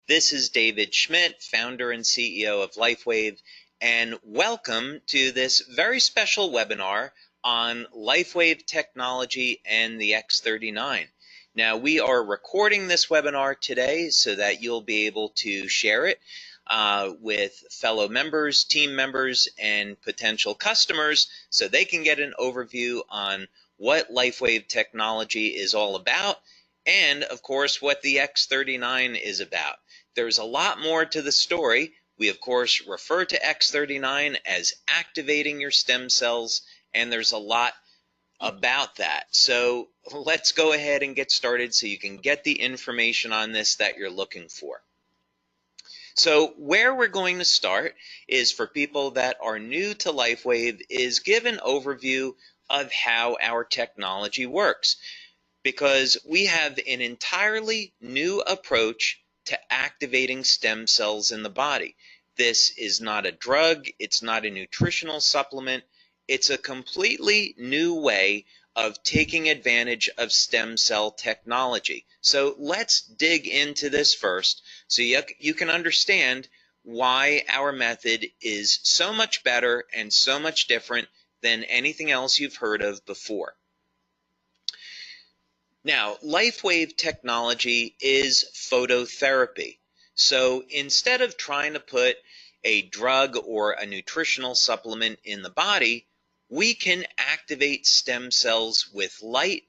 This is David Schmidt, founder and CEO of LifeWave, and welcome to this very special webinar on LifeWave technology and the X39. Now, we are recording this webinar today so that you'll be able to share it with fellow members, team members, and potential customers so they can get an overview on what LifeWave technology is all about and, of course, what the X39 is about. There's a lot more to the story. We, of course, refer to X39 as activating your stem cells, and there's a lot about that. So let's go ahead and get started so you can get the information on this that you're looking for. So where we're going to start is for people that are new to LifeWave is give an overview of how our technology works, because we have an entirely new approach to activating stem cells in the body. This is not a drug, it's not a nutritional supplement, it's a completely new way of taking advantage of stem cell technology. So let's dig into this first so you can understand why our method is so much better and so much different than anything else you've heard of before. Now, LifeWave technology is phototherapy. So instead of trying to put a drug or a nutritional supplement in the body, we can activate stem cells with light,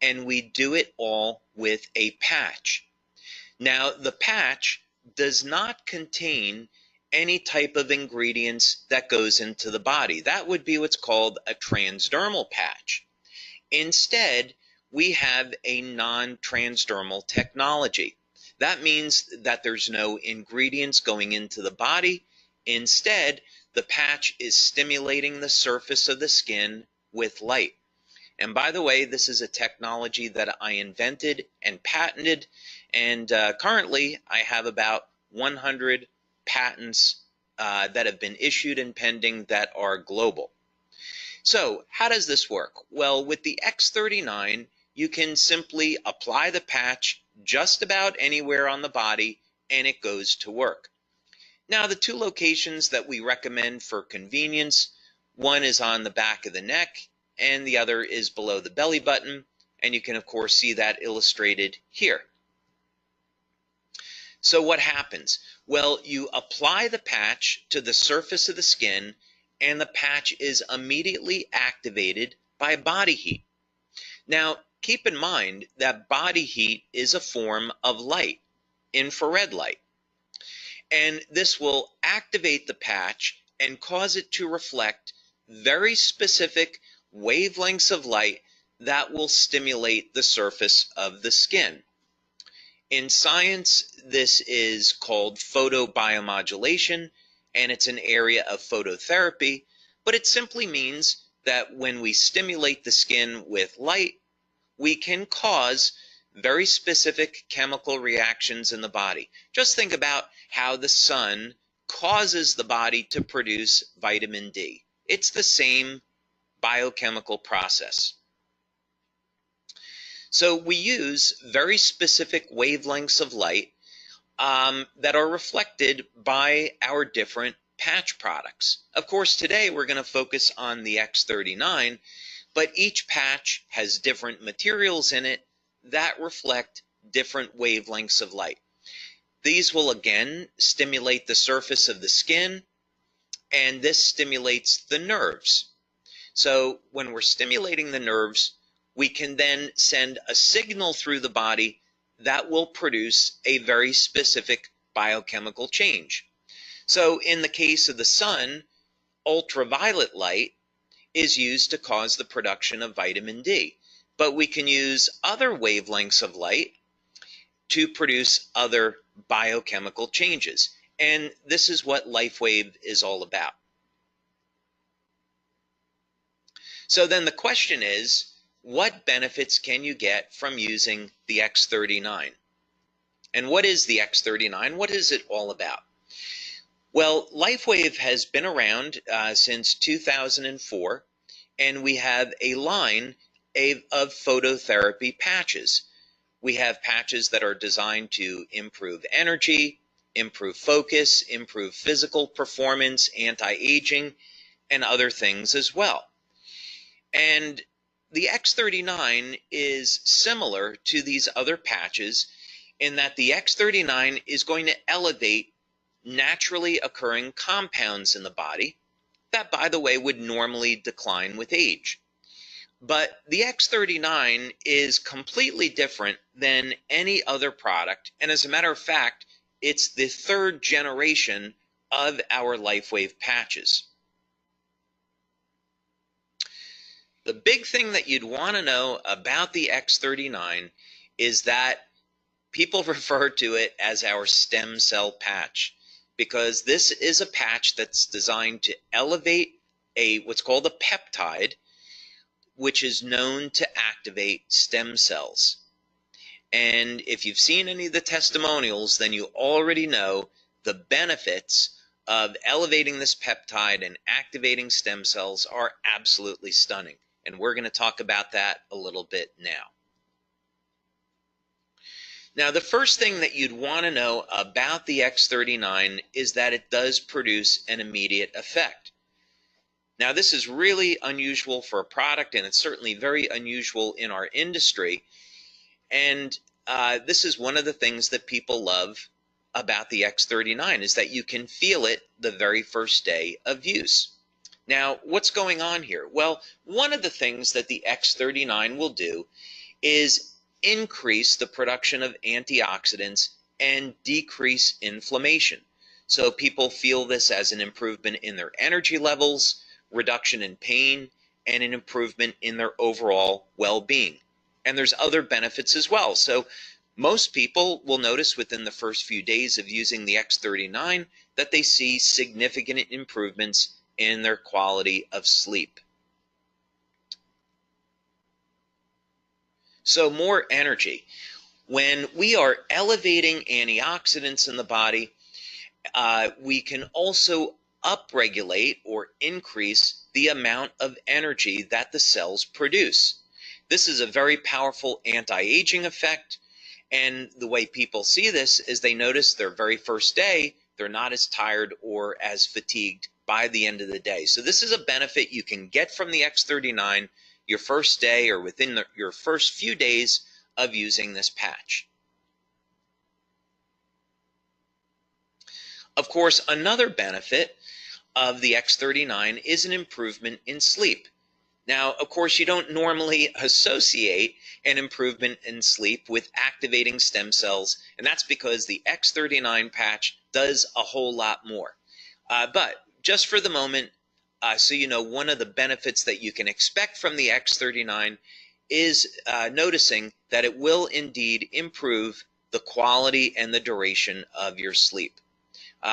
and we do it all with a patch. Now, the patch does not contain any type of ingredients that goes into the body. That would be what's called a transdermal patch. Instead, we have a non-transdermal technology. That means that there's no ingredients going into the body. Instead, the patch is stimulating the surface of the skin with light. And by the way, this is a technology that I invented and patented, and currently I have about 100 patents that have been issued and pending that are global. So how does this work? Well, with the X39, you can simply apply the patch just about anywhere on the body and it goes to work. Now, the two locations that we recommend for convenience, one is on the back of the neck and the other is below the belly button, and you can of course see that illustrated here. So what happens? Well, you apply the patch to the surface of the skin and the patch is immediately activated by body heat. Now, keep in mind that body heat is a form of light, infrared light. And this will activate the patch and cause it to reflect very specific wavelengths of light that will stimulate the surface of the skin. In science, this is called photobiomodulation, and it's an area of phototherapy, but it simply means that when we stimulate the skin with light, we can cause very specific chemical reactions in the body. Just think about how the sun causes the body to produce vitamin D. It's the same biochemical process. So we use very specific wavelengths of light that are reflected by our different patch products. Of course, today we're going to focus on the X39, but each patch has different materials in it that reflect different wavelengths of light. These will again stimulate the surface of the skin, and this stimulates the nerves. So when we're stimulating the nerves, we can then send a signal through the body that will produce a very specific biochemical change. So in the case of the sun, ultraviolet light is used to cause the production of vitamin D. But we can use other wavelengths of light to produce other biochemical changes. And this is what LifeWave is all about. So then the question is, what benefits can you get from using the X39? And what is the X39? What is it all about? Well, LifeWave has been around since 2004, and we have a line of phototherapy patches. We have patches that are designed to improve energy, improve focus, improve physical performance, anti-aging, and other things as well. And the X39 is similar to these other patches in that the X39 is going to elevate naturally occurring compounds in the body that, by the way, would normally decline with age. But the X39 is completely different than any other product, and as a matter of fact, it's the third generation of our LifeWave patches. The big thing that you'd want to know about the X39 is that people refer to it as our stem cell patch, because this is a patch that's designed to elevate what's called a peptide, which is known to activate stem cells. And if you've seen any of the testimonials, then you already know the benefits of elevating this peptide and activating stem cells are absolutely stunning. And we're going to talk about that a little bit now. Now, the first thing that you'd want to know about the X39 is that it does produce an immediate effect. Now, this is really unusual for a product, and it's certainly very unusual in our industry. And this is one of the things that people love about the X39 is that you can feel it the very first day of use. Now, what's going on here? Well, one of the things that the X39 will do is increase the production of antioxidants and decrease inflammation. So people feel this as an improvement in their energy levels, reduction in pain, and an improvement in their overall well-being. And there's other benefits as well. So most people will notice within the first few days of using the X39 that they see significant improvements in their quality of sleep. So more energy. When we are elevating antioxidants in the body, we can also upregulate or increase the amount of energy that the cells produce. This is a very powerful anti-aging effect, and the way people see this is they notice their very first day, they're not as tired or as fatigued by the end of the day. So this is a benefit you can get from the X39 your first day or within your first few days of using this patch. Of course, another benefit of the X39 is an improvement in sleep. Now, of course, you don't normally associate an improvement in sleep with activating stem cells, and that's because the X39 patch does a whole lot more. But just for the moment, so you know, one of the benefits that you can expect from the X39 is noticing that it will indeed improve the quality and the duration of your sleep.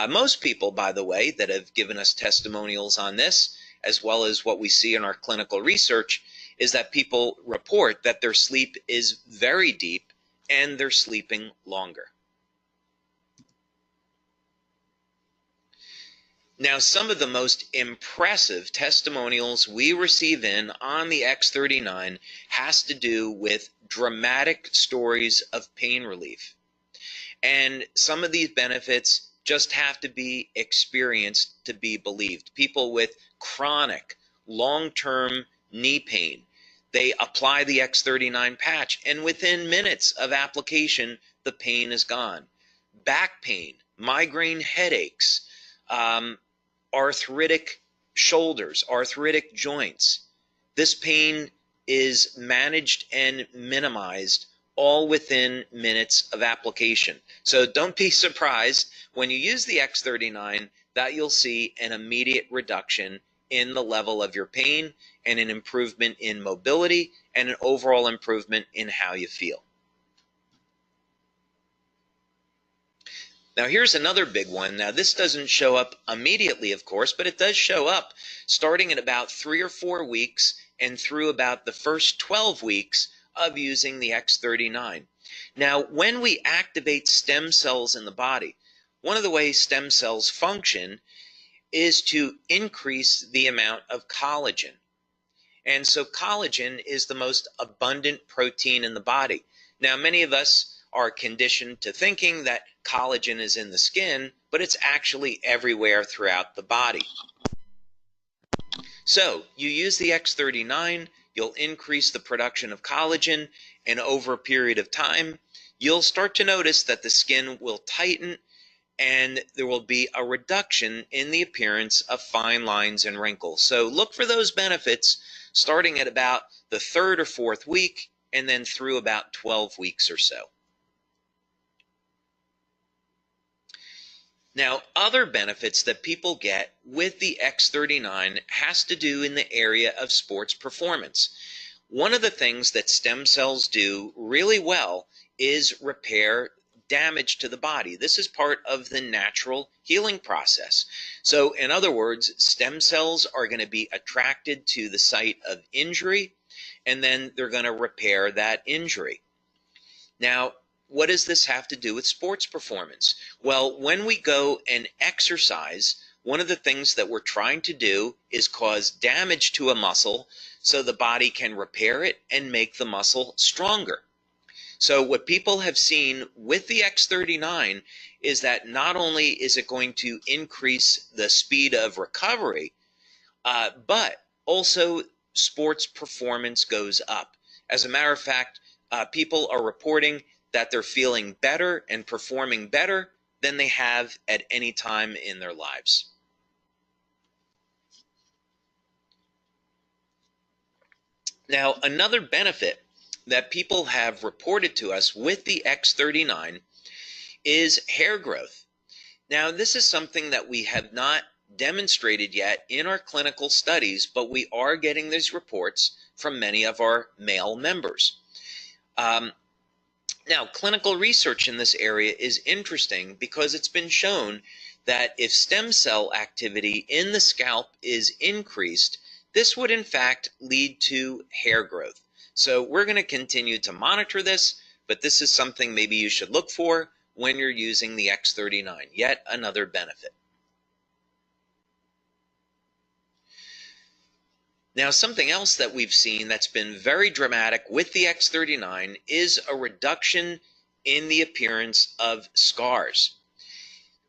Most people, by the way, that have given us testimonials on this, as well as what we see in our clinical research, is that people report that their sleep is very deep and they're sleeping longer. Now, some of the most impressive testimonials we receive in on the X39 has to do with dramatic stories of pain relief. And some of these benefits just have to be experienced to be believed. People with chronic, long-term knee pain, they apply the X39 patch, and within minutes of application, the pain is gone. Back pain, migraine headaches, arthritic shoulders, arthritic joints. This pain is managed and minimized all within minutes of application. So don't be surprised when you use the X39 that you'll see an immediate reduction in the level of your pain and an improvement in mobility and an overall improvement in how you feel. Now, here's another big one. Now, this doesn't show up immediately, of course, but it does show up starting at about 3 or 4 weeks and through about the first 12 weeks of using the X39. Now, when we activate stem cells in the body, one of the ways stem cells function is to increase the amount of collagen. And so collagen is the most abundant protein in the body. Now, many of us are conditioned to thinking that collagen is in the skin, but it's actually everywhere throughout the body. So you use the X39, you'll increase the production of collagen, and over a period of time, you'll start to notice that the skin will tighten and there will be a reduction in the appearance of fine lines and wrinkles. So look for those benefits starting at about the 3rd or 4th week and then through about 12 weeks or so. Now, other benefits that people get with the X39 has to do in the area of sports performance. One of the things that stem cells do really well is repair damage to the body. This is part of the natural healing process. So in other words, stem cells are going to be attracted to the site of injury, and then they're going to repair that injury. Now, what does this have to do with sports performance? Well, when we go and exercise, one of the things that we're trying to do is cause damage to a muscle so the body can repair it and make the muscle stronger. So what people have seen with the X39 is that not only is it going to increase the speed of recovery, but also sports performance goes up. As a matter of fact, people are reporting that they're feeling better and performing better than they have at any time in their lives. Now, another benefit that people have reported to us with the X39 is hair growth. Now, this is something that we have not demonstrated yet in our clinical studies, but we are getting these reports from many of our male members. Now, clinical research in this area is interesting because it's been shown that if stem cell activity in the scalp is increased, this would in fact lead to hair growth. So we're going to continue to monitor this, but this is something maybe you should look for when you're using the X39, yet another benefit. Now, something else that we've seen that's been very dramatic with the X39 is a reduction in the appearance of scars.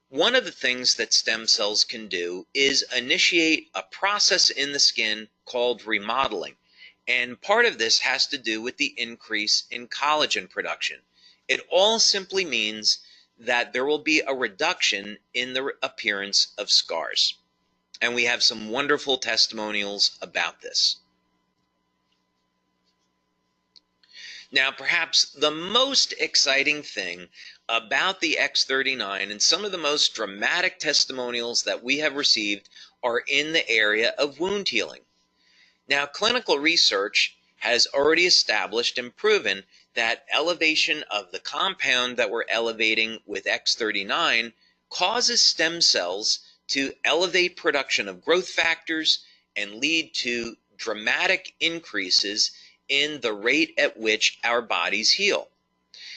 One of the things that stem cells can do is initiate a process in the skin called remodeling. And part of this has to do with the increase in collagen production. It all simply means that there will be a reduction in the appearance of scars. And we have some wonderful testimonials about this. Now, perhaps the most exciting thing about the X39 and some of the most dramatic testimonials that we have received are in the area of wound healing. Now, clinical research has already established and proven that elevation of the compound that we're elevating with X39 causes stem cells to elevate production of growth factors and lead to dramatic increases in the rate at which our bodies heal.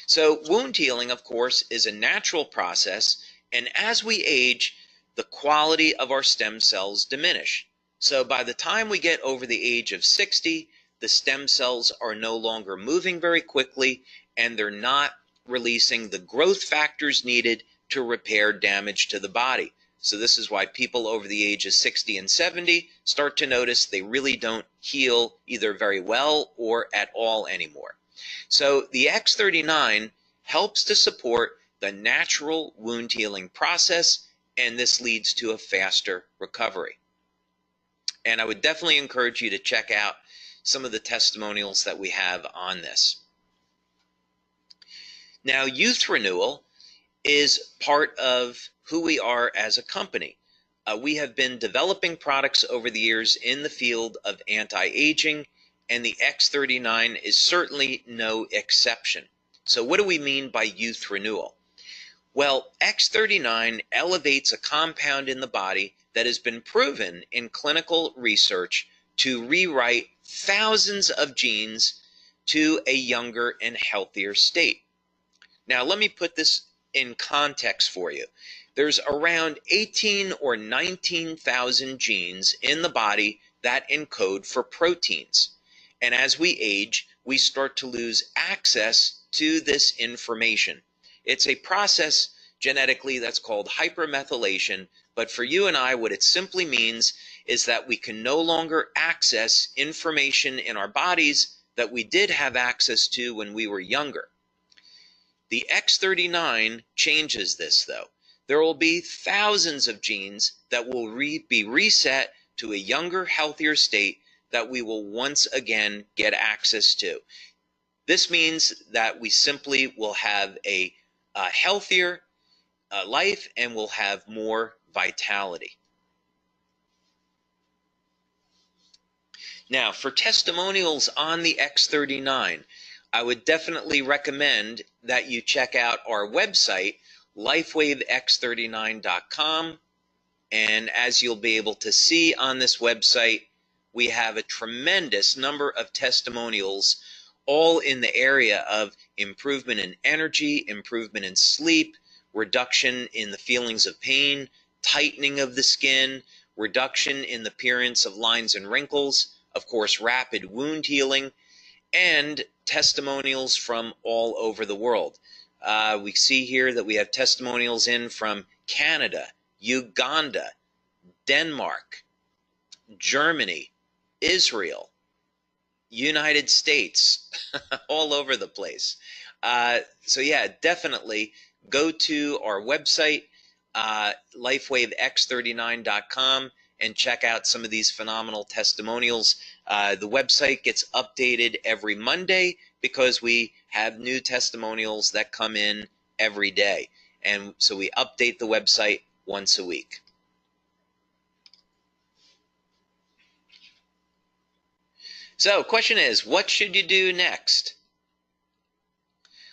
So wound healing, of course, is a natural process, and as we age, the quality of our stem cells diminish. So by the time we get over the age of 60, the stem cells are no longer moving very quickly, and they're not releasing the growth factors needed to repair damage to the body. So this is why people over the age of 60 and 70 start to notice they really don't heal either very well or at all anymore. So the X39 helps to support the natural wound healing process, and this leads to a faster recovery. And I would definitely encourage you to check out some of the testimonials that we have on this. Now, youth renewal is part of who we are as a company. We have been developing products over the years in the field of anti-aging, and the X39 is certainly no exception. So what do we mean by youth renewal? Well, X39 elevates a compound in the body that has been proven in clinical research to rewrite thousands of genes to a younger and healthier state. Now, let me put this in context for you. There's around 18 or 19,000 genes in the body that encode for proteins. And as we age, we start to lose access to this information. It's a process genetically that's called hypermethylation, but for you and I, what it simply means is that we can no longer access information in our bodies that we did have access to when we were younger. The X39 changes this, though. There will be thousands of genes that will be reset to a younger, healthier state that we will once again get access to. This means that we simply will have a healthier life and will have more vitality. Now, for testimonials on the X39, I would definitely recommend that you check out our website, lifewavex39.com. And as you'll be able to see on this website, we have a tremendous number of testimonials, all in the area of improvement in energy, improvement in sleep, reduction in the feelings of pain, tightening of the skin, reduction in the appearance of lines and wrinkles, of course, rapid wound healing, and testimonials from all over the world. We see here that we have testimonials in from Canada, Uganda, Denmark, Germany, Israel, United States, all over the place. So yeah, definitely go to our website, lifewavex39.com, and check out some of these phenomenal testimonials. The website gets updated every Monday because we have new testimonials that come in every day. And so we update the website once a week. So, question is, what should you do next?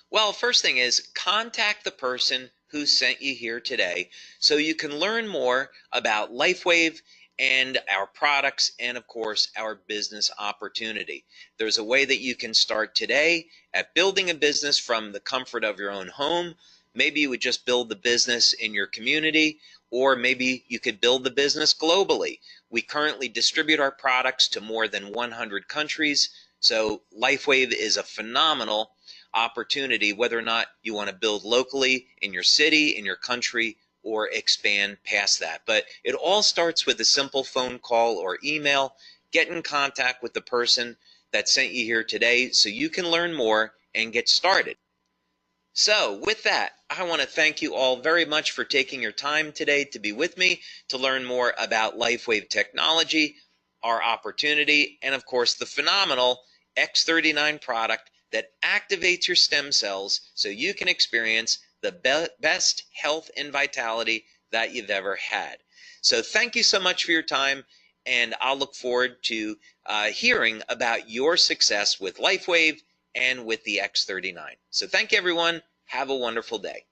Well, first thing is, contact the person who sent you here today so you can learn more about LifeWave and our products and, of course, our business opportunity. There's a way that you can start today at building a business from the comfort of your own home. Maybe you would just build the business in your community, or maybe you could build the business globally. We currently distribute our products to more than 100 countries, so LifeWave is a phenomenal opportunity, whether or not you want to build locally in your city, in your country, or expand past that. But it all starts with a simple phone call or email. Get in contact with the person that sent you here today so you can learn more and get started. So with that, I want to thank you all very much for taking your time today to be with me to learn more about LifeWave technology, our opportunity, and of course the phenomenal X39 product that activates your stem cells so you can experience the best health and vitality that you've ever had. So thank you so much for your time, and I'll look forward to hearing about your success with LifeWave and with the X39. So thank you, everyone. Have a wonderful day.